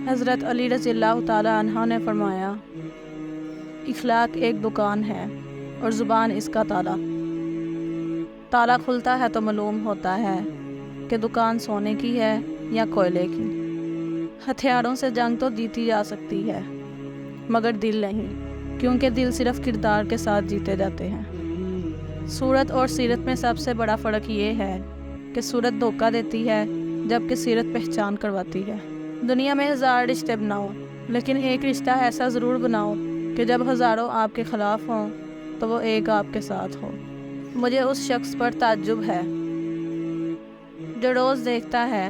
حضرت علی رضی اللہ تعالیٰ عنہ نے فرمایا، اخلاق ایک دکان ہے اور زبان اس کا تالا۔ تالا کھلتا ہے تو معلوم ہوتا ہے کہ دکان سونے کی ہے یا کوئلے کی۔ ہتھیاروں سے جنگ تو جیتی جا سکتی ہے مگر دل نہیں، کیونکہ دل صرف کردار کے ساتھ جیتے جاتے ہیں۔ صورت اور سیرت میں سب سے بڑا فرق یہ ہے کہ صورت دھوکہ دیتی ہے جبکہ سیرت پہچان کرواتی ہے۔ دنیا میں ہزار رشتے بناؤ لیکن ایک رشتہ ایسا ضرور بناؤ کہ جب ہزاروں آپ کے خلاف ہوں تو وہ ایک آپ کے ساتھ ہو۔ مجھے اس شخص پر تعجب ہے جو روز دیکھتا ہے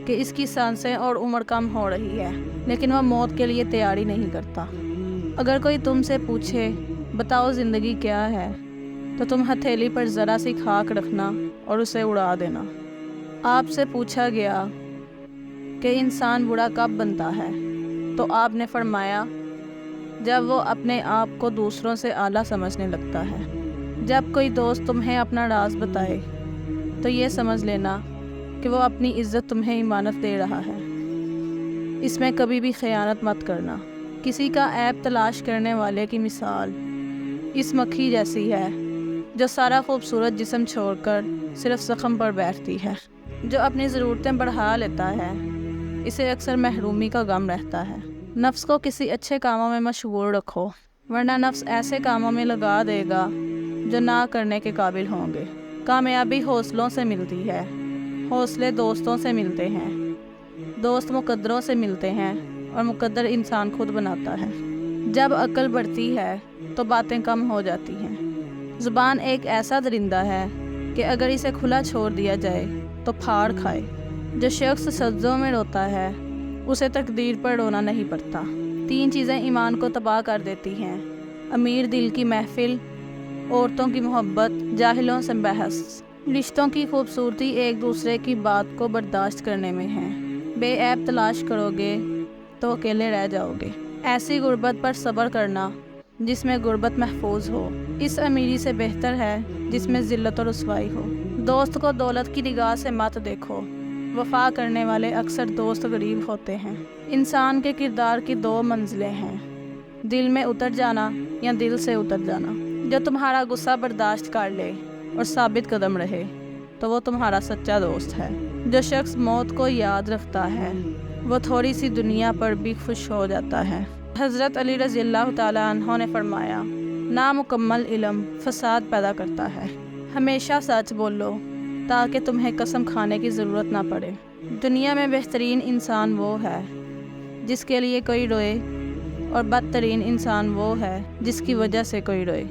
کہ اس کی سانسیں اور عمر کم ہو رہی ہے لیکن وہ موت کے لیے تیاری نہیں کرتا۔ اگر کوئی تم سے پوچھے بتاؤ زندگی کیا ہے تو تم ہتھیلی پر ذرا سی خاک رکھنا اور اسے اڑا دینا۔ آپ سے پوچھا گیا کہ انسان برا کب بنتا ہے تو آپ نے فرمایا جب وہ اپنے آپ کو دوسروں سے اعلیٰ سمجھنے لگتا ہے۔ جب کوئی دوست تمہیں اپنا راز بتائے تو یہ سمجھ لینا کہ وہ اپنی عزت تمہیں امانت دے رہا ہے۔ اس میں کبھی بھی خیانت مت کرنا۔ کسی کا عیب تلاش کرنے والے کی مثال اس مکھی جیسی ہے جو سارا خوبصورت جسم چھوڑ کر صرف زخم پر بیٹھتی ہے۔ جو اپنی ضرورتیں بڑھا لیتا ہے اسے اکثر محرومی کا غم رہتا ہے۔ نفس کو کسی اچھے کاموں میں مشغول رکھو ورنہ نفس ایسے کاموں میں لگا دے گا جو نہ کرنے کے قابل ہوں گے۔ کامیابی حوصلوں سے ملتی ہے، حوصلے دوستوں سے ملتے ہیں، دوست مقدروں سے ملتے ہیں اور مقدر انسان خود بناتا ہے۔ جب عقل بڑھتی ہے تو باتیں کم ہو جاتی ہیں۔ زبان ایک ایسا درندہ ہے کہ اگر اسے کھلا چھوڑ دیا جائے تو پھاڑ کھائے۔ جو شخص سجدوں میں روتا ہے اسے تقدیر پر رونا نہیں پڑتا۔ 3 چیزیں ایمان کو تباہ کر دیتی ہیں: امیر دل کی محفل، عورتوں کی محبت، جاہلوں سے بحث۔ رشتوں کی خوبصورتی ایک دوسرے کی بات کو برداشت کرنے میں ہے۔ بے عیب تلاش کرو گے تو اکیلے رہ جاؤ گے۔ ایسی غربت پر صبر کرنا جس میں غربت محفوظ ہو، اس امیری سے بہتر ہے جس میں ذلت و رسوائی ہو۔ دوست کو دولت کی نگاہ سے مت دیکھو، وفا کرنے والے اکثر دوست غریب ہوتے ہیں۔ انسان کے کردار کی 2 منزلیں ہیں: دل میں اتر جانا یا دل سے اتر جانا۔ جو تمہارا غصہ برداشت کر لے اور ثابت قدم رہے تو وہ تمہارا سچا دوست ہے۔ جو شخص موت کو یاد رکھتا ہے وہ تھوڑی سی دنیا پر بھی خوش ہو جاتا ہے۔ حضرت علی رضی اللہ تعالیٰ عنہ نے فرمایا، نامکمل علم فساد پیدا کرتا ہے۔ ہمیشہ سچ بولو تاکہ تمہیں قسم کھانے کی ضرورت نہ پڑے۔ دنیا میں بہترین انسان وہ ہے جس کے لیے کوئی روئے اور بدترین انسان وہ ہے جس کی وجہ سے کوئی روئے۔